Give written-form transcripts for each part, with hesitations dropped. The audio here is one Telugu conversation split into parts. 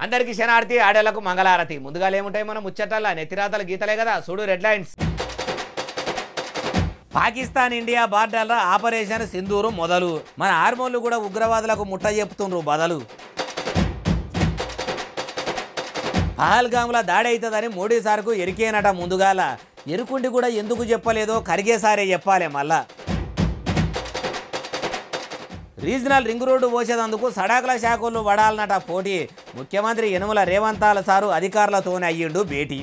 అందరికీ శనార్థి ఆడేళ్లకు మంగళారతి. ముందుగా ఏముంటాయి మన ముచ్చటల్లా నెత్తిరాతల గీతలే కదా. చూడు రెడ్ లైన్స్. పాకిస్తాన్ ఇండియా బార్డర్లో ఆపరేషన్ సింధూరు మొదలు. మన ఆర్మోళ్ళు కూడా ఉగ్రవాదులకు ముట్ట చెప్తుండ్రు బదలు. పహల్గామ్లో దాడి అవుతుందని మోడీ సార్కు ఎరికేనట ముందుగాల. ఎరుకుండి కూడా ఎందుకు చెప్పలేదో కరిగేసారే చెప్పాలి మళ్ళా. రీజనల్ రింగ్ రోడ్డు పోసేందుకు సడాకుల శాఖలు వడాలన్నట పోటీ. ముఖ్యమంత్రి యనుమల రేవంతాల సారు అధికారులతోనే అయ్యిండు భేటీ.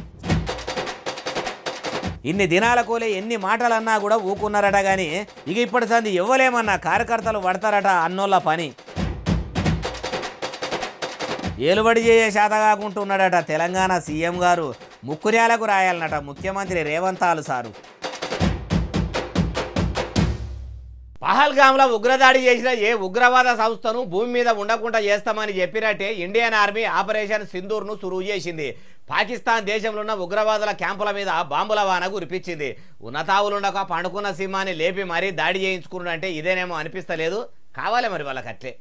ఇన్ని దినాల కోలే ఎన్ని మాటలన్నా కూడా ఊకున్నారట కానీ ఇక ఇప్పటి సంది ఇవ్వలేమన్నా కార్యకర్తలు పడతారట అన్నోళ్ళ పని. ఏలుబడి చేయ శాత కాకుంటున్నాడట తెలంగాణ సీఎం గారు. ముక్కునేలకు రాయాలన్నట ముఖ్యమంత్రి రేవంతాలు సారు. పహల్గామ్లో ఉగ్రదాడి చేసిన ఏ ఉగ్రవాద సంస్థను భూమి మీద ఉండకుండా చేస్తామని చెప్పినట్టే ఇండియన్ ఆర్మీ ఆపరేషన్ సింధూర్ను సురువు చేసింది. పాకిస్తాన్ దేశంలో ఉన్న ఉగ్రవాదుల క్యాంపుల మీద బాంబుల వాన కురిపించింది. ఉన్నతావులుండక పండుకున్న సింహాన్ని లేపి మరీ దాడి చేయించుకున్నాడంటే ఇదేనేమో అనిపిస్తలేదు. కావాలి మరి వాళ్ళకి అట్లే.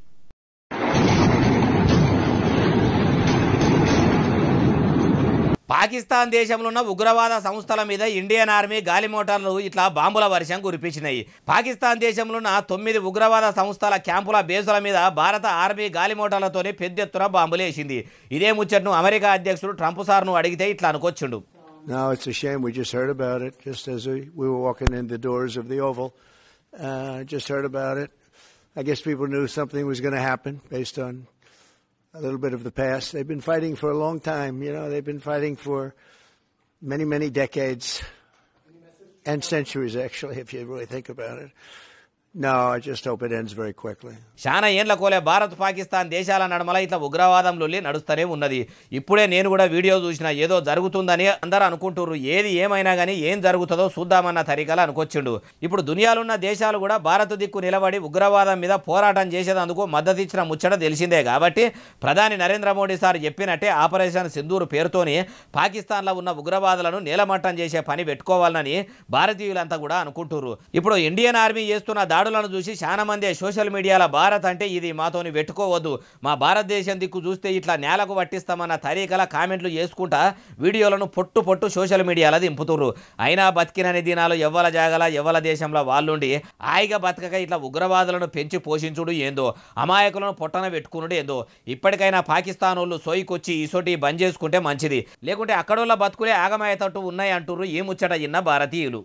పాకిస్తాన్ దేశంలో ఉన్న ఉగ్రవాద సంస్థల మీద ఇండియన్ ఆర్మీ గాలి మోటార్లు ఇట్లా బాంబుల వర్షం కురిపించినాయి. పాకిస్తాన్ దేశంలో ఉన్న 9 ఉగ్రవాద సంస్థల క్యాంపుల బేసుల మీద భారత ఆర్మీ గాలి మోటార్లతోనే పెద్ద ఎత్తున బాంబులు వేసింది. ఇదే ముచ్చట్ను అమెరికా అధ్యక్షుడు ట్రంప్ సార్ను అడిగితే ఇట్లా అనుకొచ్చిండు. Now it's a shame we just heard about it just as we were walking in the doors of the Oval. Just heard about it. I guess people knew something was going to happen based on a little bit of the past. They've been fighting for a long time. They've been fighting for many, many decades and centuries, actually, if you really think about it. No, I just hope it ends very quickly. చాలా ఏళ్ల కోలే భారత్ పాకిస్తాన్ దేశాల నడుమల ఇట్లా ఉగ్రవాదం లొల్లి నడుస్తూనే ఉన్నది. ఇప్పుడే నేను కూడా వీడియో చూసిన ఏదో జరుగుతుందని అందరూ అనుకుంటున్నారు. ఏది ఏమైనా కానీ ఏం జరుగుతుందో చూద్దామన్న తరీకాలు అనుకొచ్చిండు. ఇప్పుడు దునియాలున్న దేశాలు కూడా భారత్ దిక్కు నిలబడి ఉగ్రవాదం మీద పోరాటం చేసేందుకు మద్దతు ఇచ్చిన ముచ్చట తెలిసిందే. కాబట్టి ప్రధాని నరేంద్ర మోడీ సార్ చెప్పినట్టే ఆపరేషన్ సింధూర్ పేరుతోని పాకిస్తాన్లో ఉన్న ఉగ్రవాదులను నేలమట్టం చేసే పని పెట్టుకోవాలని భారతీయులంతా కూడా అనుకుంటున్నారు. ఇప్పుడు ఇండియన్ ఆర్మీ చేస్తున్న దాడులను చూసి చాలా మంది సోషల్ మీడియాలో భారత్ అంటే ఇది మాతోని పెట్టుకోవద్దు, మా భారతదేశం దిక్కు చూస్తే ఇట్లా నేలకు పట్టిస్తామన్న తరీకల కామెంట్లు చేసుకుంటా వీడియోలను పొట్టు సోషల్ మీడియాలో దింపుతున్నారు. అయినా బతికినని దినాలు ఎవ్వల జాగల ఎవ్వల దేశంలో వాళ్ళుండి హాయిగా బతకక ఇట్లా ఉగ్రవాదులను పెంచి పోషించుడు ఏందో, అమాయకులను పొట్టన పెట్టుకునుడు ఏందో. ఇప్పటికైనా పాకిస్తాన్ వాళ్ళు సోయికొచ్చి ఇసోటి బంద్ చేసుకుంటే మంచిది. లేకుంటే అక్కడోళ్ళ బతుకులే ఆగమయ్యేటట్టు ఉన్నాయి అంటున్నారు ఈ ముచ్చట ఇన్న భారతీయులు.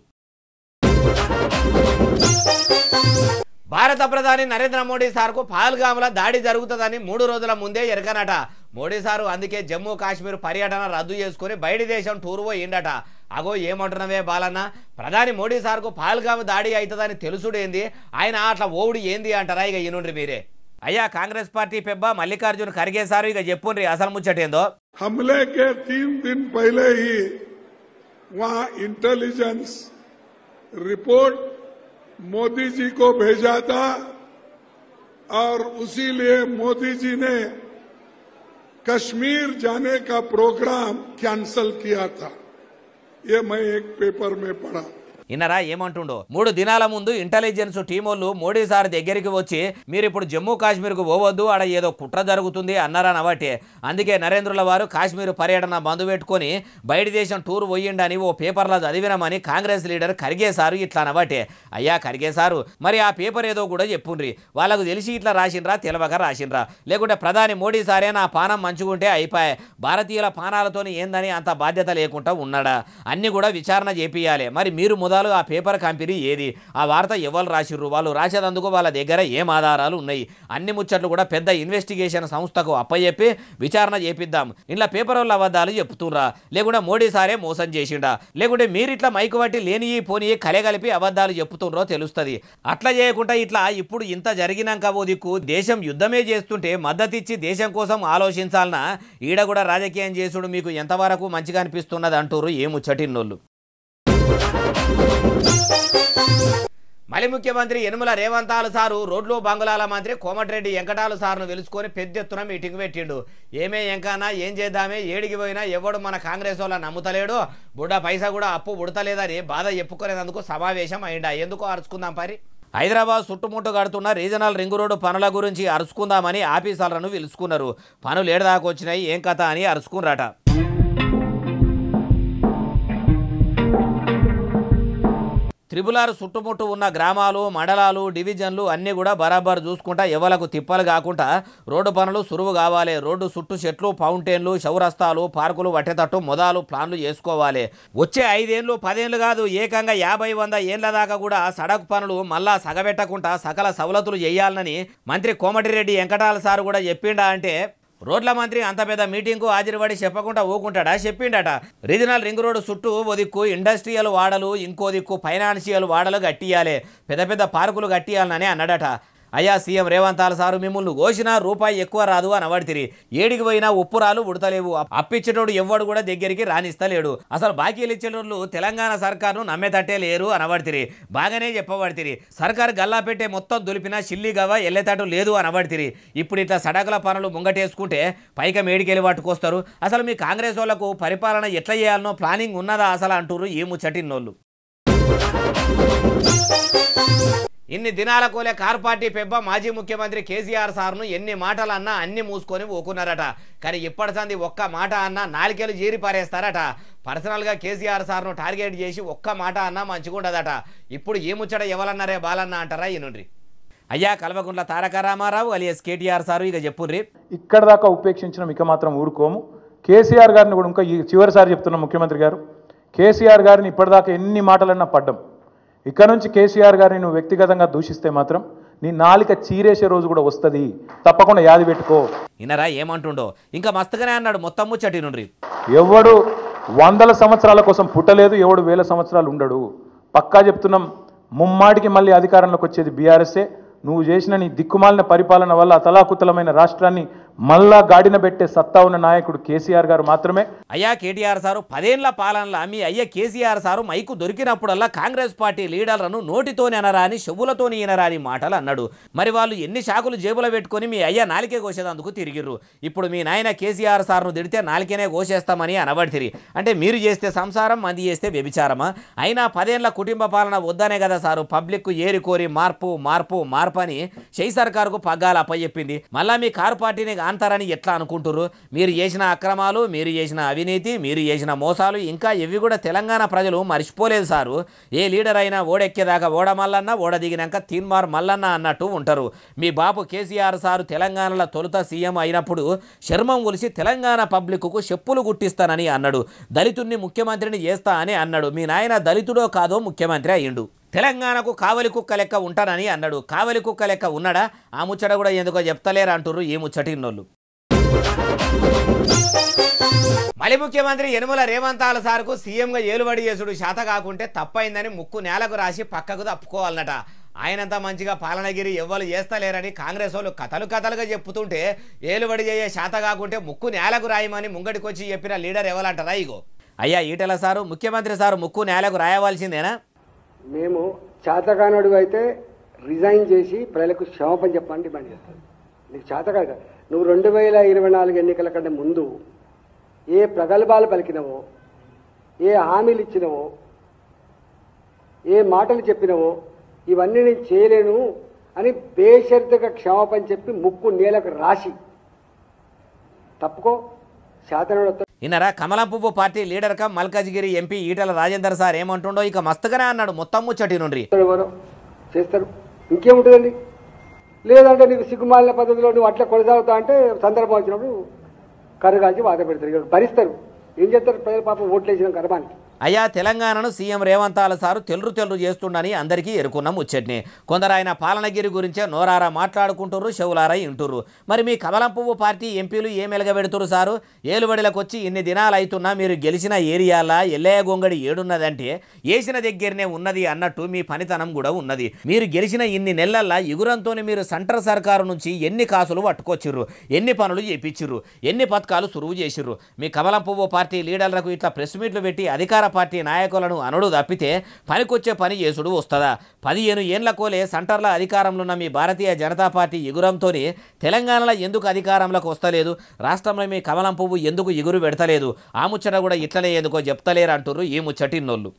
భారత ప్రధాని నరేంద్ర మోడీ సార్కు పహల్గామ్లో దాడి జరుగుతుందని 3 రోజుల ముందే ఎరకనట. మోడీ సారు అందుకే జమ్మూ కాశ్మీర్ పర్యటన రద్దు చేసుకుని బయటి దేశం టూర్ పోయిండట. అగో ఏమంటున్నవే బాలన్న, ప్రధాని మోడీ సార్కు పహల్గామ్ దాడి అవుతుందని తెలుసుడేంది, ఆయన అట్లా ఓవుడు ఏంది అంటారా? ఇక ఈనుండ్రి మీరే. అయ్యా కాంగ్రెస్ పార్టీ పెబ్బ మల్లికార్జున్ ఖర్గే సారు ఇక చెప్పుండ్రి అసలు ముచ్చటేందో. हमले के 3 दिन पहले ही वहां इंटेलिजेंस रिपोर्ट मोदी जी को भेजा था और उसी लिए मोदी जी ने कश्मीर जाने का प्रोग्राम कैंसल किया था. ये मैं एक पेपर में पढ़ा. ఇన్నరా ఏమంటుండో, 3 దినాల ముందు ఇంటెలిజెన్స్ టీమోళ్ళు మోడీ సార్ దగ్గరికి వచ్చి మీరు ఇప్పుడు జమ్మూ కాశ్మీర్కు పోవద్దు, ఆడ ఏదో కుట్ర జరుగుతుంది అన్నారనబట్టే. అందుకే నరేంద్రుల వారు కాశ్మీర్ పర్యటన బంధు పెట్టుకొని బయటి దేశం టూర్ పోయిండని ఓ పేపర్లో చదివినామని కాంగ్రెస్ లీడర్ ఖర్గే సారు ఇట్లా అనబట్టే. అయ్యా ఖర్గే సారు, మరి ఆ పేపర్ ఏదో కూడా చెప్పుండ్రి. వాళ్ళకు తెలిసి ఇట్లా రాసిండ్రా తెలవక రాసిండ్రా, లేకుంటే ప్రధాని మోడీ సారే నా పానం మంచుకుంటే అయిపోయాయి, భారతీయుల పానాలతోని ఏందని అంత బాధ్యత లేకుండా ఉన్నాడా? అన్ని కూడా విచారణ చేపియాలి. మరి మీరు ఆ పేపర్ కంపెనీ ఏది, ఆ వార్త ఎవరు రాసిర్రు, వాళ్ళు రాసేందుకు వాళ్ళ దగ్గర ఏం ఆధారాలు ఉన్నాయి, అన్ని ముచ్చట్లు కూడా పెద్ద ఇన్వెస్టిగేషన్ సంస్థకు అప్పచెప్పి విచారణ చేపిద్దాం. ఇలా పేపర్ వాళ్ళు అబద్ధాలు చెప్తుర్రా, లేకుంటే మోడీ సారే మోసం చేసిండా, లేకుంటే మీరు ఇట్లా మైకు పట్టి లేని పోనీ కలగలిపి అబద్ధాలు చెప్తుండ్రో తెలుస్తుంది. అట్లా చేయకుండా ఇట్లా ఇప్పుడు ఇంత జరిగినాక ఓ దిక్కు దేశం యుద్ధమే చేస్తుంటే మద్దతిచ్చి దేశం కోసం ఆలోచించాలన్నా, ఈడ కూడా రాజకీయం చేసుడు మీకు ఎంతవరకు మంచిగా అనిపిస్తున్నది అంటూరు ఏ ముచ్చటిన్నోళ్ళు. మళ్ళీ ముఖ్యమంత్రి యనుమల రేవంతాలు సారు రోడ్లు బంగుళాల మంత్రి కోమటిరెడ్డి వెంకటాలు సార్ను పిలుచుకొని పెద్ద ఎత్తున మీటింగ్ పెట్టిండు. ఏమే ఎంకానా ఏం చేద్దామే, ఏడికి పోయినా ఎవడు మన కాంగ్రెస్ వాళ్ళ నమ్ముతలేడు, బుడ్డ పైసా కూడా అప్పు బుడతలేదని బాధ చెప్పుకునేందుకు సమావేశం అయిందా. ఎందుకో అరుచుకుందాం పరి. హైదరాబాద్ చుట్టుముట్టు కడుతున్న రీజనల్ రింగ్ రోడ్డు పనుల గురించి అరుచుకుందామని ఆఫీసర్లను పిలుచుకున్నారు. పనులు ఏడదాకా వచ్చినాయి, ఏం కథ అని అరుచుకున్నారట. త్రిబులార్ చుట్టుముట్టు ఉన్న గ్రామాలు, మండలాలు, డివిజన్లు అన్నీ కూడా బరాబర్ చూసుకుంటా ఎవలకు తిప్పలు కాకుండా రోడ్డు పనులు సురువు కావాలి. రోడ్డు చుట్టూ చెట్లు, ఫౌంటైన్లు, చౌరస్తాలు, పార్కులు వట్టేటట్టు మొదలు ప్లాన్లు చేసుకోవాలి. వచ్చే 5 ఏళ్ళు 10 ఏళ్ళు కాదు, ఏకంగా 50-100 ఏళ్ల దాకా కూడా సడక్ పనులు మళ్ళా సగబెట్టకుండా సకల సవలతులు చేయాలని మంత్రి కోమటిరెడ్డి వెంకటాల సార్ కూడా చెప్పిండా. అంటే రోడ్ల మంత్రి అంత పెద్ద మీటింగ్కు హాజరుపడి చెప్పకుండా ఊకుంటాడా? చెప్పిండట. రీజనల్ రింగ్ రోడ్డు చుట్టూ ఓ దిక్కు ఇండస్ట్రియల్ వాడలు, ఇంకో దిక్కు ఫైనాన్షియల్ వాడలు కట్టియాలి, పెద్ద పెద్ద పార్కులు కట్టియాలని అన్నాడట. అయ్యా సీఎం రేవంతాల సారు మిమ్మల్ని కోసినా రూపాయి ఎక్కువ రాదు అని అవడితిరి. ఏడికి పోయినా ఉప్పురాలు ఉడతలేవు, అప్పిచ్చేటోడు ఎవ్వడు కూడా దగ్గరికి రానిస్తలేడు, అసలు బాకీలు ఇచ్చేటోళ్ళు తెలంగాణ సర్కారును నమ్మేతట్టే లేరు అని అవడితిరి. బాగానే చెప్పబడితిరి. సర్కారు గల్లా పెట్టే మొత్తం దులిపినా సిల్లిగవ ఎల్లేతట్టు లేదు అని అవడితిరి. ఇప్పుడు ఇట్లా సడకుల పనులు ముంగటేసుకుంటే పైక మేడికెళ్ళి పట్టుకొస్తారు. అసలు మీ కాంగ్రెస్ వాళ్ళకు పరిపాలన ఎట్లా చేయాలనో ప్లానింగ్ ఉన్నదా అసలు అంటారు ఈ ముచ్చటిన్నోళ్ళు. ఇన్ని దినాల కోలే కార్ పార్టీ పెబ్బ మాజీ ముఖ్యమంత్రి కేసీఆర్ సార్ను ఎన్ని మాటలు అన్నా అన్ని మూసుకొని ఊకున్నారట. కానీ ఇప్పటి సంది ఒక్క మాట అన్నా నాలుకేళ్ళు జీరి పారేస్తారట. పర్సనల్గా కేసీఆర్ సార్ను టార్గెట్ చేసి ఒక్క మాట అన్నా మంచిగుండదట. ఇప్పుడు ఈ ముచ్చట ఎవరన్నారే బాలన్న అంటారా ఈనుండ్రి. అయ్యా కల్వకుంట్ల తారక రామారావు అలియస్ కేటీఆర్ సారు ఇక చెప్పుర్రి. ఇక్కడ దాకా ఉపేక్షించిన ఇక మాత్రం ఊరుకోము. కేసీఆర్ గారిని కూడా ఇంకా చివరిసారి చెప్తున్న ముఖ్యమంత్రి గారు, కేసీఆర్ గారిని ఇప్పటిదాకా ఎన్ని మాటలన్నా పడ్డం. ఇక్కడ నుంచి కేసీఆర్ గారిని నువ్వు వ్యక్తిగతంగా దూషిస్తే మాత్రం నీ నాలిక చీరేసే రోజు కూడా వస్తుంది, తప్పకుండా యాది పెట్టుకో. ఇన్నరా ఏమంటుండో ఇంకా మస్తుగానే అన్నాడు. మొత్తం ముచ్చటి నుండి ఎవడు 100 సంవత్సరాల కోసం పుట్టలేదు, ఎవడు 1000 సంవత్సరాలు ఉండడు. పక్కా చెప్తున్నాం, ముమ్మాటికి మళ్ళీ అధికారంలోకి వచ్చేది బీఆర్ఎస్ఏ. నువ్వు చేసిన నీ దిక్కుమాలిన పరిపాలన వల్ల అతలాకుతలమైన రాష్ట్రాన్ని మళ్ళా గాడిన పెట్టే సత్తా ఉన్న నాయకుడు కేసీఆర్ గారు మాత్రమే. అయ్యా కేటీఆర్ సారు 10 ఏళ్ల పాలనలో మీ అయ్య కేసీఆర్ సారు మైకు దొరికినప్పుడల్లా కాంగ్రెస్ పార్టీ లీడర్లను నోటితోనే అనరా అని చెవులతోని అనరా అని మాటలు అన్నాడు. మరి వాళ్ళు ఎన్ని శాఖలు జేబులో పెట్టుకొని మీ అయ్య నాలికే కోసేదందుకు తిరిగిర్రు. ఇప్పుడు మీ నాయన కేసీఆర్ సార్ను తిడితే నాలికేనే కోసేస్తామని అనబడితిరి. అంటే మీరు చేస్తే సంసారం, మంది చేస్తే వ్యభిచారమా? అయినా 10 ఏళ్ల కుటుంబ పాలన వద్దనే కదా సారు పబ్లిక్ ఏరికోరి మార్పు మార్పు మార్పు అని షై సర్కారుకు పగ్గాలు అప్పచెప్పింది. మళ్ళా మీ కారు పార్టీని అంటారని ఎట్లా అనుకుంటున్నారు? మీరు చేసిన అక్రమాలు, మీరు చేసిన అవినీతి, మీరు చేసిన మోసాలు ఇంకా ఇవి కూడా తెలంగాణ ప్రజలు మర్చిపోలేదు సారు. ఏ లీడర్ అయినా ఓడెక్కేదాకా ఓడ మల్లన్న, ఓడ దిగినాక తీన్మార్ మల్లన్న అన్నట్టు ఉంటారు. మీ బాపు కేసీఆర్ సారు తెలంగాణలో తొలుత సీఎం అయినప్పుడు శర్మం ఒలిసి తెలంగాణ పబ్లిక్కు చెప్పులు గుట్టిస్తానని అన్నాడు. దళితుడిని ముఖ్యమంత్రిని చేస్తా అని అన్నాడు. మీ నాయన దళితుడో కాదో ముఖ్యమంత్రి అయ్యిండు. తెలంగాణకు కావలి కుక్క లెక్క ఉంటానని అన్నాడు. కావలి కుక్క లెక్క ఉన్నాడా? ఆ ముచ్చట కూడా ఎందుకో చెప్తలేరు అంటుర్రు ఈ ముచ్చటిన్నోళ్ళు. మళ్ళీ ముఖ్యమంత్రి యనుమల రేవంతాల సార్కు సీఎంగా ఏలుబడి చేసుడు శాత కాకుంటే తప్పైందని ముక్కు నేలకు రాసి పక్కకు తప్పుకోవాలన్నట. ఆయనంతా మంచిగా పాలనగిరి ఎవ్వరు చేస్తలేరని కాంగ్రెస్ వాళ్ళు కథలుగా చెప్పుతుంటే ఏలుబడి చేయ శాత కాకుంటే ముక్కు నేలకు రాయమని ముంగడికొచ్చి చెప్పిన లీడర్ ఎవరంటారా? ఇగో అయ్యా ఈటెల సారు ముఖ్యమంత్రి సారు ముక్కు నేలకు రాయవలసిందేనా? మేము చేతకానుడు అయితే రిజైన్ చేసి ప్రజలకు క్షమాపణ చెప్పని డిమాండ్ చేస్తాను. నీకు చేతకాక నువ్వు 2024 ఎన్నికల కంటే ముందు ఏ ప్రగల్భాలు పలికినవో, ఏ హామీలు ఇచ్చినవో, ఏ మాటలు చెప్పినవో ఇవన్నీ నేను చేయలేను అని బేషరతుగా క్షమాపణ చెప్పి ముక్కు నేలకు రాసి తప్పుకో. శాతనుడు ఇన్నరా కమలం పువ్వు party leader cum Malkajgiri MP Eatala Rajender sir ఏమంటుండో ఇక మస్తుగానే అన్నాడు. మొత్తం ముచ్చటి నుండి ఎవరో చేస్తారు, ఇంకేముంటుందండి. లేదంటే నీకు సిగ్గుమాలిన పద్ధతిలో నువ్వు అట్లా కొనసాగుతా అంటే సందర్భం వచ్చినప్పుడు కర్రగాల్చి బాధ పెడతారు, భరిస్తారు. ఏం చేస్తారు ప్రజలు పాపం ఓట్లేసిన కర్మానికి. అయ్యా తెలంగాణను సీఎం రేవంతాల సారు తెల్లు చేస్తుండని అందరికీ ఎరుకున్న ముచ్చట్ని. కొందరు ఆయన పాలనగిరి గురించే నోరారా మాట్లాడుకుంటుర్రు, చెవులారా ఇంటుర్రు. మరి మీ కమలం పువ్వు పార్టీ ఎంపీలు ఏం ఎలగబెడుతురు సారు? ఏలుబడిలకు వచ్చి ఇన్ని దినాలు అవుతున్నా మీరు గెలిచిన ఏరియాలా ఎల్లయ్య గొంగడి ఏడున్నదంటే వేసిన దగ్గరనే ఉన్నది అన్నట్టు మీ పనితనం కూడా ఉన్నది. మీరు గెలిచిన ఇన్ని నెలల్లో ఎగురంతో మీరు సెంట్రల్ సర్కారు నుంచి ఎన్ని కాసులు పట్టుకొచ్చిర్రు, ఎన్ని పనులు చేపించిర్రు, ఎన్ని పథకాలు సురువు చేసిర్రు. మీ కమలం పువ్వు పార్టీ లీడర్లకు ఇట్లా ప్రెస్ మీట్లు పెట్టి అధికార పార్టీ నాయకులను అనుడు తప్పితే పనికొచ్చే పని చేసుడు వస్తుందా? 15 ఏండ్ల కోలే సెంటర్ల అధికారంలో ఉన్న మీ భారతీయ జనతా పార్టీ ఎగురంతోనే తెలంగాణలో ఎందుకు అధికారంలోకి వస్తలేదు? రాష్ట్రంలో మీ కమలం పువ్వు ఎందుకు ఎగురు పెడతలేదు? ఆ ముచ్చట కూడా ఇట్లనే ఎందుకో చెప్తలేరు అంటుర్రు ఈ ముచ్చటిన్నోళ్ళు.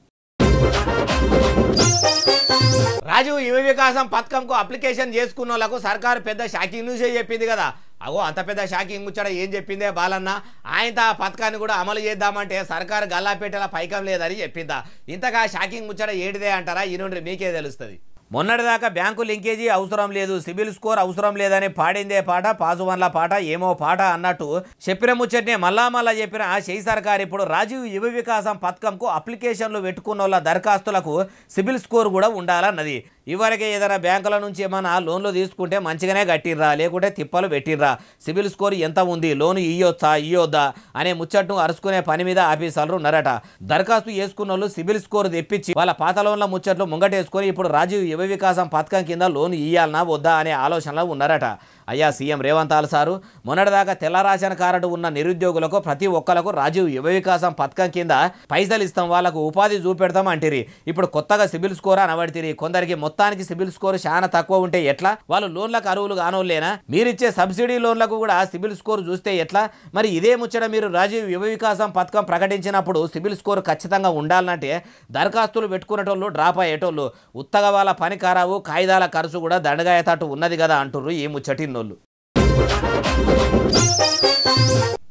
రాజీవ్ యువ వికాసం పథకంకు అప్లికేషన్ చేసుకున్న వాళ్ళకు సర్కారు పెద్ద షాకింగ్ న్యూసే చెప్పింది కదా. అగో అంత పెద్ద షాకింగ్ ముచ్చట ఏం చెప్పిందే బాలన్న? ఆయనతో ఆ పథకాన్ని కూడా అమలు చేద్దామంటే సర్కారు గల్లాపేటల పైకం లేదని చెప్పిందా? ఇంతగా షాకింగ్ ముచ్చట ఏడిదే అంటారా? ఈ నుండి మీకే తెలుస్తుంది. మొన్నటిదాకా బ్యాంకు లింకేజీ అవసరం లేదు, సిబిల్ స్కోర్ అవసరం లేదని పాడిందే పాట, పాసువన్ల పాట, ఏమో పాట అన్నట్టు చెప్పిన ముచ్చట్నే మళ్ళా చెప్పిన షెయి సర్కార్ ఇప్పుడు రాజీవ్ యువ వికాసం పథకంకు అప్లికేషన్లు పెట్టుకున్న వాళ్ళ దరఖాస్తులకు సిబిల్ స్కోర్ కూడా ఉండాలన్నది. ఇవరకే ఏదైనా బ్యాంకుల నుంచి ఏమైనా లోన్లు తీసుకుంటే మంచిగానే కట్టిర్రా, లేకుంటే తిప్పలు పెట్టిర్రా, సిబిల్ స్కోర్ ఎంత ఉంది, లోను ఇయ్యొద్దా అనే ముచ్చట్ను అరుచుకునే పని మీద ఆఫీసర్లు ఉన్నారట. దరఖాస్తు చేసుకున్న వాళ్ళు సిబిల్ స్కోర్ తెప్పించి వాళ్ళ పాత లోన్ల ముచ్చట్లు ముంగటేసుకొని ఇప్పుడు రాజీవ్ యువ వికాసం పథకం కింద లోన్ ఇయ్యాలనా వద్దా అనే ఆలోచనలో ఉన్నారట. అయ్యా సీఎం రేవంత్ సారు మొన్నటిదాకా తెల్ల రేషన్ కార్డు ఉన్న నిరుద్యోగులకు ప్రతి ఒక్కలకు రాజీవ్ యువ వికాసం పథకం కింద పైసలు ఇస్తాం, వాళ్ళకు ఉపాధి చూపెడతాం అంటిరి. ఇప్పుడు కొత్తగా సిబిల్ స్కోర్ అనబడితిరి. కొందరికి మొత్తానికి సిబిల్ స్కోర్ చాలా తక్కువ ఉంటే ఎట్లా? వాళ్ళు లోన్లకు అరువులు కానోళ్ళేనా? మీరిచ్చే సబ్సిడీ లోన్లకు కూడా సిబిల్ స్కోర్ చూస్తే ఎట్లా? మరి ఇదే ముచ్చట మీరు రాజీవ్ యువ వికాసం పథకం ప్రకటించినప్పుడు సిబిల్ స్కోర్ ఖచ్చితంగా ఉండాలంటే దరఖాస్తులు పెట్టుకునేటోళ్ళు డ్రాప్ అయ్యేటోళ్ళు ఉత్తగా వాళ్ళ పని ఖరాబు, కాయిదాల ఖర్చు కూడా దండగాయతట్టు ఉన్నది కదా అంటుర్రు ఈ ముచ్చటి.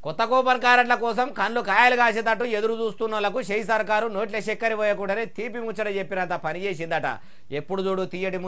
కొత్త కూపన్ కార్డుల కోసం కళ్ళు కాయలు కాసేటట్టు ఎదురు చూస్తున్న వాళ్ళకు షెయి సర్కారు నోట్ల చక్కెర పోయకుండానే తీపి ముచ్చట చెప్పినంత పని చేసిందట. ఎప్పుడు చూడు తీయటి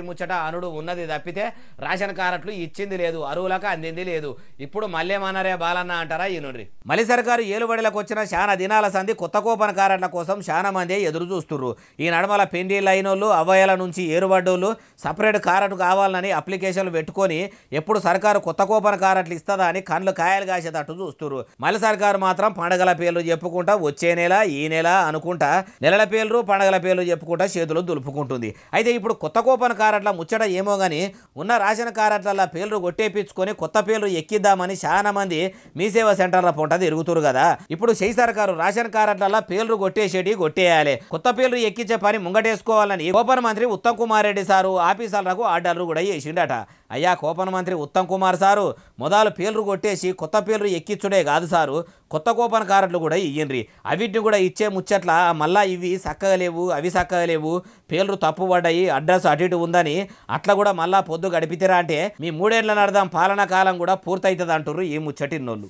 ముచ్చట అనుడు ఉన్నది తప్పితే రేషన్ కార్డులు ఇచ్చింది లేదు, అరువులకు అందింది లేదు. ఇప్పుడు మళ్ళేమన్నారే బాలన్న అంటారా ఈ నుండి. మళ్ళీ సర్కారు ఏలుబడిలకు వచ్చిన చాలా దినాల సంది కొత్త కూపన్ కార్డుల కోసం చాలా మంది ఎదురు చూస్తుర్రు. ఈ నడమల పెండిళ్ళు అయినోళ్ళు, అవ్వయ్యల నుంచి ఏరుబడ్డోళ్ళు సపరేట్ కార్డు కావాలని అప్లికేషన్లు పెట్టుకొని ఎప్పుడు సర్కారు కొత్త కూపన్ కార్డులు ఇస్తుందా అని కళ్ళు కాయలు కాసేటట్టు చూస్తున్నారు. మళ్ళీ సర్కారు మాత్రం పండగల పేర్లు చెప్పుకుంటా వచ్చే నెల ఈ నెల అనుకుంటా నెలల పేర్లు పండగల పేర్లు చెప్పుకుంటా చేతులు దులుపుకుంటుంది. అయితే ఇప్పుడు కొత్త కూపన్ కార్డుల ముచ్చట ఏమో గానీ ఉన్న రేషన్ కార్డుల పేర్లు కొట్టేపించుకొని కొత్త పేర్లు ఎక్కిద్దామని చాలా మంది మీ సేవా సెంటర్ల పొంట తిరుగుతురు కదా. ఇప్పుడు షెయి సర్కారు రేషన్ కార్డుల పేర్లు కొట్టేయాలి, కొత్త పేర్లు ఎక్కించే పని ముంగటేసుకోవాలని కూపన్ మంత్రి ఉత్తమ్ కుమార్ రెడ్డి సారు ఆఫీసర్లకు ఆర్డర్లు కూడా చేసిండట. అయ్యా కూపన్ మంత్రి ఉత్తమ్ కుమార్ సారు మొదలు పేర్లు కొట్టేసి కొత్త పేర్లు ఎక్కించుడే కాదు సారు, కొత్త కూపన్ కార్డులు కూడా ఇయ్యండ్రి. అవిటిని కూడా ఇచ్చే ముచ్చట్ల మళ్ళా ఇవి చక్కగా లేవు, అవి చక్కగా లేవు, పేర్లు తప్పు పడ్డాయి, అడ్రస్ అటు ఇటు ఉందని అట్లా కూడా మళ్ళా పొద్దు గడిపితేరా అంటే మీ 3 ఏళ్ల నడదాం పాలనా కాలం కూడా పూర్తవుతుంది అంటుర్రు ఈ ముచ్చటిన్నోళ్ళు.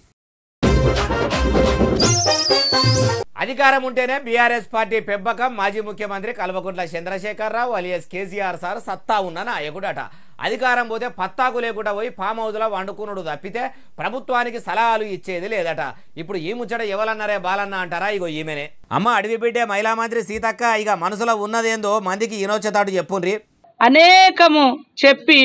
అధికారం ఉంటేనే బీఆర్ఎస్ పార్టీ పెంపకం మాజీ ముఖ్యమంత్రి కల్వకుంట్ల చంద్రశేఖరరావు అలియాస్ కేసీఆర్ సార్ సత్తా ఉన్న నాయకుడట. అధికారం పోతే పత్తాకు లేకుండా పోయి ఫామ్ హౌస్లో వండుకున్నాడు తప్పితే ప్రభుత్వానికి సలహాలు ఇచ్చేది లేదట. ఇప్పుడు ఈ ముచ్చట ఎవరన్నారే బాలన్న అంటారా? ఇగో ఈమెనే అమ్మ అడవి బిడ్డే మహిళా మంత్రి సీతక్క. ఇక మనసులో ఉన్నదేందో మందికి ఈనొచ్చేతాడు చెప్పుండ్రి. అనేకము చెప్పి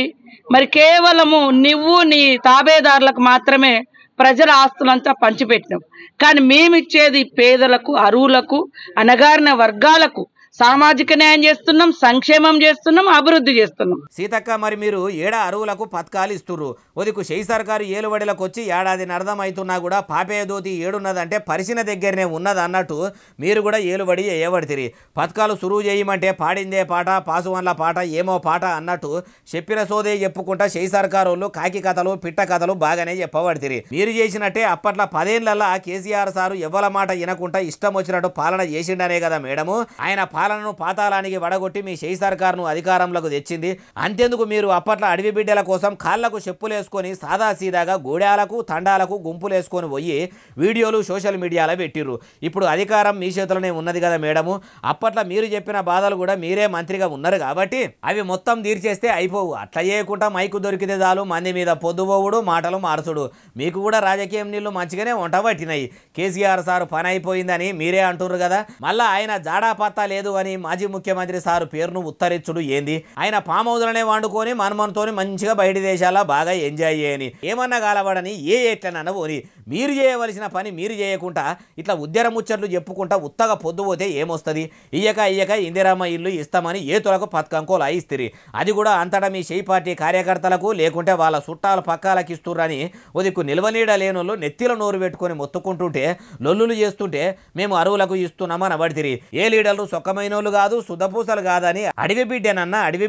మరి కేవలము నువ్వు నీ తాబేదారులకు మాత్రమే ప్రజల ఆస్తులంతా పంచిపెట్టినాం. కానీ మేమిచ్చేది పేదలకు, అరువులకు, అణగారిన వర్గాలకు సామాజిక న్యాయం చేస్తున్నాం, సంక్షేమం చేస్తున్నాం, అభివృద్ధి చేస్తున్నాం. సీతక్క మరి మీరు ఏడా అరువులకు పథకాలు ఇస్తుర్రు, ఒదికు షెయి సర్కారు ఏలుబడిలకు వచ్చి ఏడాది అర్థమవుతున్నా కూడా పాపేదోతి ఏడున్నదంటే పరిచిన దగ్గరనే ఉన్నది అన్నట్టు మీరు కూడా ఏలుబడి చేయబడితిరి. పథకాలు సురువు చేయమంటే పాడిందే పాట, పాసువన్ల పాట, ఏమో పాట అన్నట్టు చెప్పిన సోదే చెప్పుకుంటా షెయి సర్కారు వాళ్ళు కాకి కథలు పిట్ట కథలు బాగానే చెప్పబడితిరి. మీరు చేసినట్టే అప్పట్లో 10 ఏళ్లలో కేసీఆర్ సారు ఎవ్వల మాట వినకుండా ఇష్టం వచ్చినట్టు పాలన చేసిండనే కదా మేడము. ఆయన పాలనను పాతాళానికి వడగొట్టి మీ షెయి సర్కారును అధికారంలోకి తెచ్చింది. అంతేందుకు మీరు అప్పట్లో అడవి బిడ్డల కోసం కాళ్లకు చెప్పులేసుకొని సాదాసీదాగా గూడాలకు తండాలకు గుంపులేసుకొని పోయి వీడియోలు సోషల్ మీడియాలో పెట్టిర్రు. ఇప్పుడు అధికారం మీ చేతులనే ఉన్నది కదా మేడము. అప్పట్లో మీరు చెప్పిన బాధలు కూడా మీరే మంత్రిగా ఉన్నారు కాబట్టి అవి మొత్తం తీర్చేస్తే అయిపోవు. అట్లా చేయకుండా మైకు దొరికితే చాలు మంది మీద పొద్దుపోవుడు, మాటలు మార్చుడు. మీకు కూడా రాజకీయం నీళ్లు మంచిగానే వంట పట్టినాయి. కేసీఆర్ సారు పని అయిపోయిందని మీరే అంటున్నారు కదా. మళ్ళా ఆయన జాడా పత్తా లేదు అని మాజీ ముఖ్యమంత్రి సారు పేరును ఉత్తరించుడు ఏంది? ఆయన ఫామ్ హౌస్లనే వండుకొని మనమనతోని మంచిగా బయట దేశాల బాగా ఎంజాయ్ చేయని ఏమన్నా కాలబడని ఏ ఎట్లనన్నా పోని మీరు చేయవలసిన పని మీరు చేయకుండా ఇట్లా ఉద్యర ముచ్చట్లు చెప్పుకుంటా ఉత్తగా పొద్దుపోతే ఏమొస్తుంది? ఇయ్యక ఇందిరమ్మ ఇల్లు ఇస్తామని ఏతులకు పథకంకోలు అయిస్తిరి. అది కూడా అంతటా మీ చేయి పార్టీ కార్యకర్తలకు లేకుంటే వాళ్ళ చుట్టాలు పక్కాలకు ఇస్తుర్రని ఉదిక్కు నిల్వనీడ లేనోళ్ళు నెత్తిలో నోరు పెట్టుకొని మొత్తుకుంటుంటే లొల్లులు చేస్తుంటే మేము అరువులకు ఇస్తున్నామని అవడితిరి. ఏ లీడర్లు సొక్కమైనోళ్ళు కాదు సుద్దపూసలు కాదని అడవి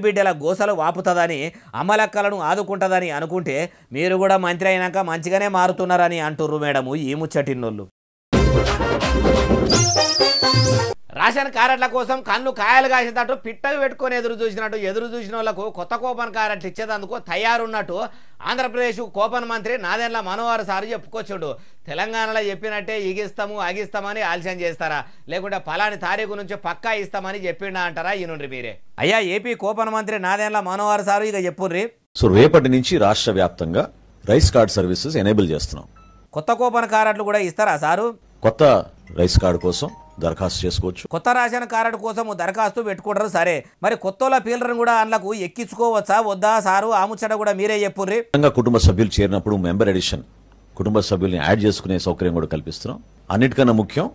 బిడ్డల గోసలు వాపుతుందని అమ్మలక్కలను ఆదుకుంటుందని అనుకుంటే మీరు కూడా మంత్రి అయినాక మంచిగానే మారుతున్నారని అంటుర్రు మేడము ఈ ముచ్చటిన్నోళ్ళు. రేషన్ కార్డుల కోసం కళ్ళు కాయలు కాసేటట్టు పిట్టలు పెట్టుకొని ఎదురు చూసిన వాళ్ళకు కొత్త కూపన్ కార్డులు ఇచ్చేందుకు తయారున్నట్టు ఆంధ్రప్రదేశ్ కూపన్ మంత్రి నాదెండ్ల మనోహర్ సార్ చెప్పుకొచ్చుడు. తెలంగాణలో చెప్పినట్టే అగిస్తామని ఆలస్యం చేస్తారా, లేకుంటే ఫలాని తారీఖు నుంచి పక్కా ఇస్తామని చెప్పిండా అంటారా? ఈనుండ్రి మీరే. అయ్యా ఏపీ కూపన్ మంత్రి నాదెండ్ల మనోహర్ సారు ఇక చెప్పుర్రి. సో రేపటి నుంచి రాష్ట్ర వ్యాప్తంగా రైస్ కార్డ్ సర్వీసెస్ ఎనేబుల్ చేస్తున్నాం. కొత్త కూపన్ కార్డులు కూడా ఇస్తారా సారు? కొత్త రైస్ కార్డు కోసం దరఖాస్తు చేసుకోవచ్చు. కొత్త రేషన్ కార్డు కోసం దరఖాస్తు పెట్టుకుంటారు సరే, మరి కొత్తోళ్ళ పీలర్ను కూడా అందులోకి ఎక్కించుకోవచ్చా వద్దా సారు? ఆ ముచ్చట కూడా మీరే చెప్పుర్రి. కుటుంబ సభ్యులు చేరినప్పుడు మెంబర్ ఎడిషన్ కుటుంబ సభ్యుల్ని యాడ్ చేసుకునే సౌకర్యం కూడా కల్పిస్తున్నాం. అన్నిటికన్నా ముఖ్యం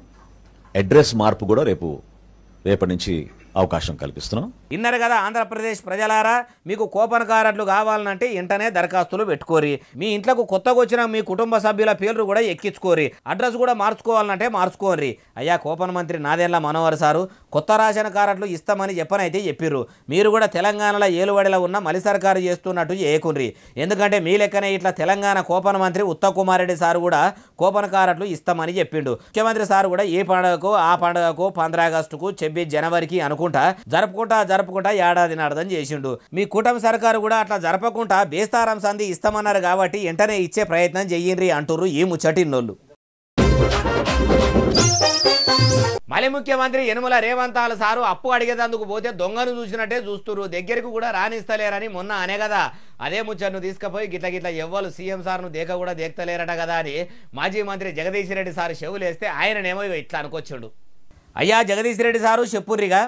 అడ్రస్ మార్పు కూడా రేపటి నుంచి అవకాశం కల్పిస్తున్నాం. ఇన్నారు కదా ఆంధ్రప్రదేశ్ ప్రజలారా, మీకు కూపన్ కార్డులు కావాలంటే వెంటనే దరఖాస్తులు పెట్టుకోరి. మీ ఇంట్లోకి కొత్తగా వచ్చిన మీ కుటుంబ సభ్యుల పేర్లు కూడా ఎక్కించుకోరి. అడ్రస్ కూడా మార్చుకోవాలంటే మార్చుకోరి. అయ్యా కూపన్ మంత్రి నాదెండ్ల మనోహర్ సారు కొత్త రేషన్ కార్డులు ఇస్తామని చెప్పనైతే చెప్పిర్రు. మీరు కూడా తెలంగాణలో ఏలుబడిలో ఉన్న మలి సర్కారు చేస్తున్నట్టు చేయకుండ్రి. ఎందుకంటే మీ లెక్కనే ఇట్లా తెలంగాణ కూపన్ మంత్రి ఉత్తమ్ కుమార్ రెడ్డి సారు కూడా కూపన్ కార్డులు ఇస్తామని చెప్పిండు. ముఖ్యమంత్రి సారు కూడా ఏ పండుగకు ఆ పండుగకు 15 ఆగస్టుకు 26 జనవరికి జరుపుకుంటా ఏడాది నాడదని చేసిండు. మీ కూటమి సర్కారు కూడా అట్లా జరపకుండా బేస్తారం సంధి ఇస్తామన్నారు కాబట్టి వెంటనే ఇచ్చే ప్రయత్నం చెయ్యండి అంటుర్రు ఈ ముచ్చటిన్నోళ్ళు. మళ్ళీ ముఖ్యమంత్రి యనుమల రేవంత్ సారు అప్పు అడిగేందుకు పోతే దొంగను చూసినట్టే చూస్తురు, దగ్గరకు కూడా రానిస్తలేరని మొన్న అనే కదా. అదే ముచ్చట్ను తీసుకుపోయి గిట్ల ఎవ్వరు సీఎం సార్ను దేక కూడా దేక్తలేరట కదా అని మాజీ మంత్రి జగదీష్ రెడ్డి సారు చెవులేస్తే ఆయననేమో ఇట్లా అనుకొచ్చాడు. అయ్యా జగదీష్ రెడ్డి సారు చెప్పుర్రిగా.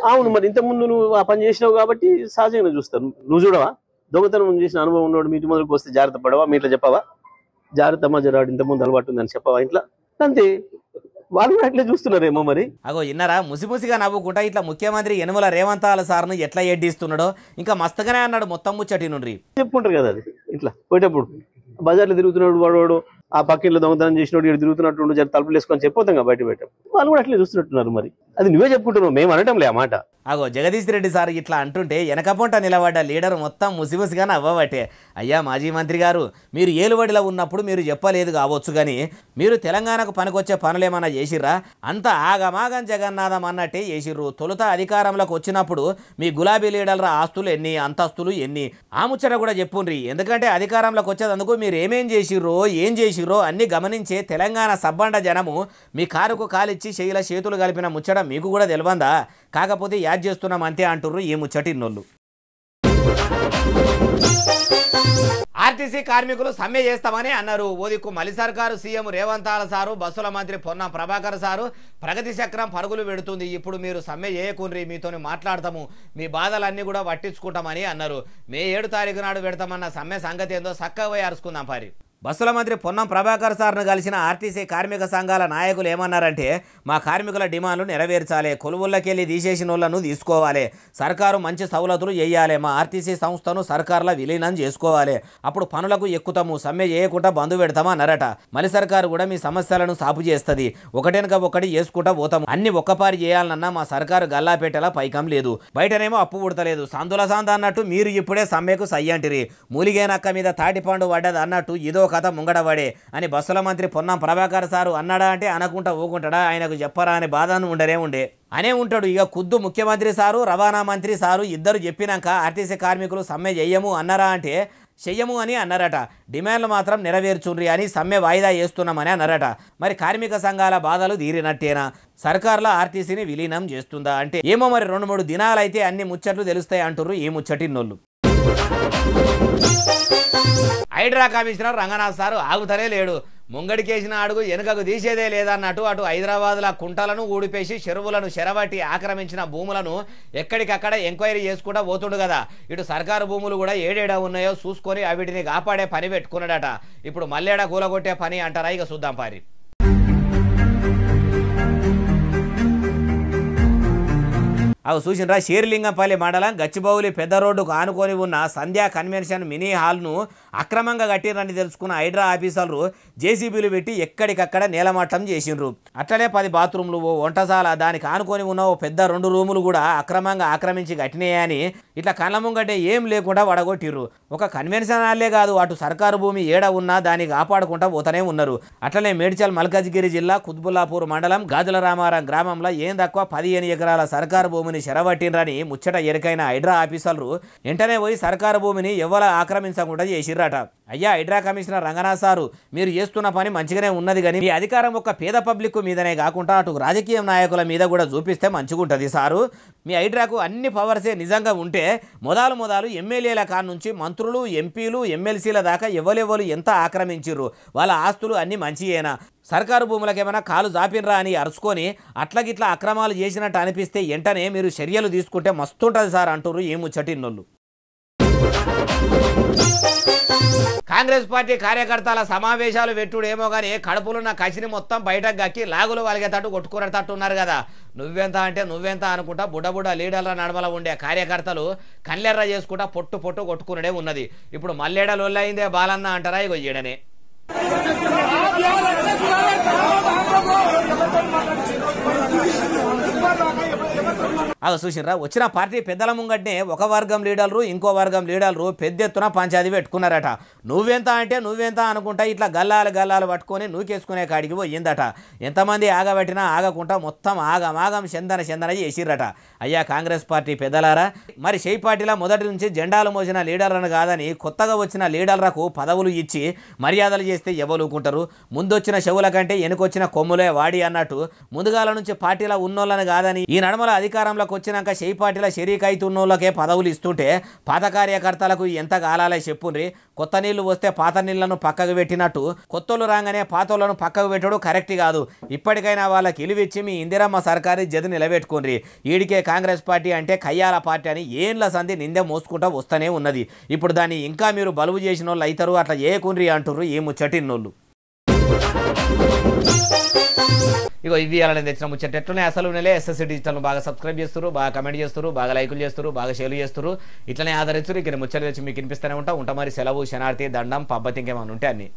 అవును, మరి ఇంత ముందు నువ్వు ఆ పని చేసినావు కాబట్టి సహజంగా చూస్తాను. నువ్వు చూడవా? దొంగతనం చేసిన అనుభవం ఉన్నవాడు మీ ఇంటి ముందుకు వస్తే జాగ్రత్త పడవా? మీ ఇట్లా చెప్పవా? జాగ్రత్త మజరాడు ఇంత ముందు అలవాటు ఉందని చెప్పవా ఇంట్లో? అంతే, వాళ్ళు కూడా అట్లే చూస్తున్నారేమో మరి. అగో ఇన్నారా ముసిముసిగా నవ్వుకుంటా ఇట్లా ముఖ్యమంత్రి యనుమల రేవంత్ సార్ను ఎట్లా ఎడ్డిస్తున్నాడో ఇంకా మస్తగానే అన్నాడు మొత్తం ముచ్చటి నుండి చెప్పుకుంటారు కదా. అది ఇట్లా పోయేటప్పుడు బజార్లో తిరుగుతున్నాడు వాడు, ఆ పక్కలో దొంగతనం చేసినోడు ఇక్కడ తిరుగుతున్నట్టు జర తలుపులు వేసుకొని చెప్పొద్దాం బయట పెట్టాం. వాళ్ళు కూడా అట్లే చూస్తున్నట్టున్నారు. మరి అది నువ్వే చెప్పుకుంటున్నావు, మేము అనటంలే ఆ మాట. అగో జగదీష్ రెడ్డి సార్ ఇట్లా అంటుంటే వెనకపొంట నిలబడ్డ లీడర్ మొత్తం ముసిముసిగా నవ్వబట్టే. అయ్యా మాజీ మంత్రి గారు, మీరు ఏలుబడిలో ఉన్నప్పుడు మీరు చెప్పలేదు కావచ్చు, కానీ మీరు తెలంగాణకు పనికొచ్చే పనులేమన్నా చేసిర్రా? అంత ఆగమాగం జగన్నాథం అన్నట్టే చేసిర్రు. తొలుత అధికారంలోకి వచ్చినప్పుడు మీ గులాబీ లీడర్ల ఆస్తులు ఎన్ని, అంతస్తులు ఎన్ని, ఆ ముచ్చట కూడా చెప్పుండ్రి. ఎందుకంటే అధికారంలోకి వచ్చేందుకు మీరు ఏం చేసిర్రో అన్ని గమనించే తెలంగాణ సబ్బండ జనము మీ కారుకు కాలిచ్చి చేయిల చేతులు కలిపిన ముచ్చట మీకు కూడా తెలియందా? కాకపోతే యాడ్ చేస్తున్నాం అంతే అంటుర్రు ఈ ముచ్చటిన్నోళ్ళు. ఆర్టీసీ కార్మికులు సమ్మె చేస్తామని అన్నారు. ఓదిక్కు మలి సర్కారు సీఎం రేవంత్ సారు, బస్సుల మంత్రి పొన్నం ప్రభాకర్ సారు ప్రగతి చక్రం పరుగులు పెడుతుంది. ఇప్పుడు మీరు సమ్మె చేయకుండ్రి, మీతోని మాట్లాడతాము, మీ బాధలన్నీ కూడా పట్టించుకుంటామని అన్నారు. మే 7 తారీఖు నాడు పెడతామన్న సమ్మె సంగతి ఏందో చక్కగా పోయి అరుచుకుందాం పారి. బస్సుల మంత్రి పొన్నం ప్రభాకర్ సార్ను కలిసిన ఆర్టీసీ కార్మిక సంఘాల నాయకులు ఏమన్నారంటే, మా కార్మికుల డిమాండ్లు నెరవేర్చాలి, కొలువుల్లోకెళ్ళి తీసేసిన వాళ్ళను తీసుకోవాలి, సర్కారు మంచి సౌలతులు చేయాలి, మా ఆర్టీసీ సంస్థను సర్కారులో విలీనం చేసుకోవాలి, అప్పుడు పనులకు ఎక్కుతాము, సమ్మె చేయకుండా బంధు పెడతాము అన్నారట. మళ్ళీ సర్కారు కూడా మీ సమస్యలను సాపు చేస్తుంది, ఒకటెనక ఒకటి చేసుకుంటా పోతాము, అన్ని ఒక్కపారి చేయాలన్నా మా సర్కారు గల్లాపేటలా పైకం లేదు, బయటనేమో అప్పు పుడతలేదు, సందుల సంద అన్నట్టు మీరు ఇప్పుడే సమ్మెకు సయ్యంటిరి, మూలిగేనక్క మీద తాటిపండు పడ్డది అన్నట్టు ఇదో కథ ముంగడబడే అని బస్సుల మంత్రి పొన్నం ప్రభాకర్ సారు అన్నాడా అంటే అనకుంటా ఊకుంటాడా? ఆయనకు చెప్పరా అని బాధను ఉండే అనే ఉంటాడు. ఇక ఖుద్దు ముఖ్యమంత్రి సారు, రవాణా మంత్రి సారు ఇద్దరు చెప్పినాక ఆర్టీసీ కార్మికులు సమ్మె చెయ్యము అన్నారా అంటే చెయ్యము అని అన్నారట. డిమాండ్లు మాత్రం నెరవేర్చుండ్రి అని సమ్మె వాయిదా చేస్తున్నామని అన్నారట. మరి కార్మిక సంఘాల బాధలు తీరినట్టేనా? సర్కార్లో ఆర్టీసీని విలీనం చేస్తుందా అంటే ఏమో మరి. 2-3 దినాలైతే అన్ని ముచ్చట్లు తెలుస్తాయి అంటుర్రు ఈ ముచ్చటిన్నోళ్ళు. హైడ్రా కమిషనర్ రంగనాథ్ సారు ఆగుతనే లేడు. ముంగడికేసిన అడుగు వెనుకకు తీసేదే లేదన్నట్టు అటు హైదరాబాద్ల కుంటలను ఊడిపేసి చెరువులను చెరబట్టి ఆక్రమించిన భూములను ఎక్కడికక్కడ ఎంక్వైరీ చేసుకుంటా పోతుండు కదా. ఇటు సర్కారు భూములు కూడా ఏడేడా ఉన్నాయో చూసుకొని వీటిని కాపాడే పని పెట్టుకున్నాడట. ఇప్పుడు మల్లేడా కూలగొట్టే పని అంటారా? ఇక చూద్దాం పారి. అవి చూసినరా షేర్లింగంపల్లి మండలం గచ్చిబౌలి పెద్ద రోడ్డుకు ఆనుకొని ఉన్న సంధ్యా కన్వెన్షన్ మినీ హాల్ను అక్రమంగా కట్టిరని తెలుసుకున్న హైడ్రా ఆఫీసర్లు జేసీబీలు పెట్టి ఎక్కడికక్కడ నేలమట్టం చేసిండ్రు. అట్లనే 10 బాత్రూమ్లు, ఓ వంటశాల, దానికి ఆనుకొని ఉన్న ఓ పెద్ద 2 రూములు కూడా అక్రమంగా ఆక్రమించి కట్టినాయని ఇట్లా కళ్ళ ముంగటే ఏం లేకుండా వడగొట్టిర్రు. ఒక కన్వెన్షన్ హాల్లే కాదు, అటు సర్కారు భూమి ఏడ ఉన్నా దాన్ని కాపాడుకుంటా పోతూనే ఉన్నారు. అట్లనే మేడ్చల్ మల్కాజ్గిరి జిల్లా కుత్బుల్లాపూర్ మండలం గాజుల రామారం గ్రామంలో ఏం తక్కువ 15 ఎకరాల సర్కారు భూమిని చెరబట్టిండ్రని ముచ్చట ఎరికైన హైడ్రా ఆఫీసర్లు వెంటనే పోయి సర్కారు భూమిని ఎవరు ఆక్రమించకుండా చేసిర్రట. అయ్యా హైడ్రా కమిషనర్ రంగనాథ్ సారు, మీరు చేస్తున్న పని మంచిగానే ఉన్నది కానీ మీ అధికారం ఒక పేద పబ్లిక్ మీదనే కాకుండా అటు రాజకీయ నాయకుల మీద కూడా చూపిస్తే మంచిగుంటది సారు. మీ హైడ్రాకు అన్ని పవర్సే నిజంగా ఉంటే మొదలు ఎమ్మెల్యేల కాడ నుంచి మంత్రులు, ఎంపీలు, ఎమ్మెల్సీల దాకా ఎవరెవరు ఎంత ఆక్రమించిర్రు, వాళ్ళ ఆస్తులు అన్ని మంచియేనా, సర్కారు భూములకు ఏమైనా కాలు జాపినరా అని అరుచుకొని అట్లగిట్లా అక్రమాలు చేసినట్టు అనిపిస్తే వెంటనే మీరు చర్యలు తీసుకుంటే మస్తుంటది సార్ అంటారు ఈ ముచ్చటిన్నోళ్ళు. కాంగ్రెస్ పార్టీ కార్యకర్తల సమావేశాలు పెట్టుడేమో కానీ కడుపులున్న కసిని మొత్తం బయటకు గక్కి లాగులు వలిగేటట్టు కొట్టుకునేటట్టు ఉన్నారు కదా. నువ్వెంత అంటే నువ్వెంత అనుకుంటా బుడ్డ లీడర్ల నడమల ఉండే కార్యకర్తలు కళ్ళెర్ర చేసుకుంటా పొట్టు కొట్టుకునడే ఉన్నది. ఇప్పుడు మల్లేడ లొల్లయిందే బాలన్న అంటారా? ఇగో ఈడనే అవి చూసినరా వచ్చిన పార్టీ పెద్దల ముంగట్నే ఒక వర్గం లీడర్లు ఇంకో వర్గం లీడర్లు పెద్ద ఎత్తున పంచాయతీ పెట్టుకున్నారట. నువ్వెంత అంటే నువ్వెంత అనుకుంటా ఇట్లా గల్లాలు పట్టుకొని నూకేసుకునే కాడికి పోయిందట. ఎంతమంది ఆగబెట్టినా ఆగకుండా మొత్తం ఆగమాగం చందన చేసిర్రట. అయ్యా కాంగ్రెస్ పార్టీ పెద్దలారా, మరి షై పార్టీలో మొదటి నుంచి జెండాలు మోసిన లీడర్లను కాదని కొత్తగా వచ్చిన లీడర్లకు పదవులు ఇచ్చి మర్యాదలు చేస్తే ఎవరుకుంటారు? ముందొచ్చిన చెవుల కంటే వెనుకొచ్చిన కొమ్ములే వాడి అన్నట్టు ముందుగాల నుంచి పార్టీలో ఉన్నోళ్ళని కాదని ఈ నడమల అధికారంలోకి వచ్చినాక షై పార్టీల షరీక్ అవుతున్నోళ్ళకే పదవులు ఇస్తుంటే పాత కార్యకర్తలకు ఎంత కాలాలే చెప్పుండ్రి. కొత్త నీళ్లు వస్తే పాత నీళ్లను పక్కకు పెట్టినట్టు కొత్తోళ్ళు రాగానే పాతోళ్లను పక్కకు పెట్టడం కరెక్ట్ కాదు. ఇప్పటికైనా వాళ్ళకి ఇలివిచ్చి మీ ఇందిరమ్మ సర్కారు జది నిలబెట్టుకోండి. ఈడికే కాంగ్రెస్ పార్టీ అంటే కయ్యాల పార్టీ అని ఏండ్ల సంధి నిందే మోసుకుంటా వస్తూనే ఉన్నది. ఇప్పుడు దాన్ని ఇంకా మీరు బలువు చేసిన వాళ్ళు అవుతారు, అట్లా చేయకుండ్రి అంటుర్రు ఈ ముచ్చటిన్నోళ్ళు. ఇగో ఇవి అలా తెచ్చిన ముచ్చట ఎట్లనే అసలు ఎస్ఎస్సీ డిజిటల్ను బాగా సబ్స్క్రైబ్ చేస్తారు, బాగా కమెంట్ చేస్తారు, బాగా లైకులు చేస్తారు, బాగా షేర్లు చేస్తారు. ఇట్లనే ఆదరించరు. ఇక్కడ ముచ్చట తెచ్చి మీకు వినిపిస్తూనే ఉంటా మరి సెలవు, శనార్థి, దండం, పబ్బతి ఇంకేమైనా ఉంటే అన్ని.